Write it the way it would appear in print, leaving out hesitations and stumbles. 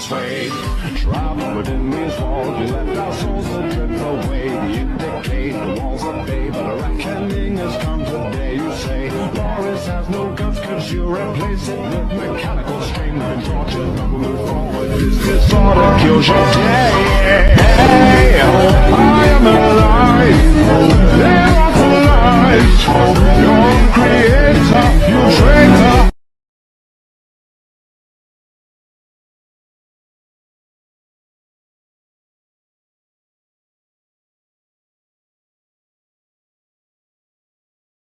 persuade. Travel within these walls, you let our souls drift away. You dictate the walls obey, but a reckoning has come today. You say, Boris has no guts, cause you replace it with mechanical strain. We've been tortured, but we move forward. This disorder kills your day. I am alive, there are lies.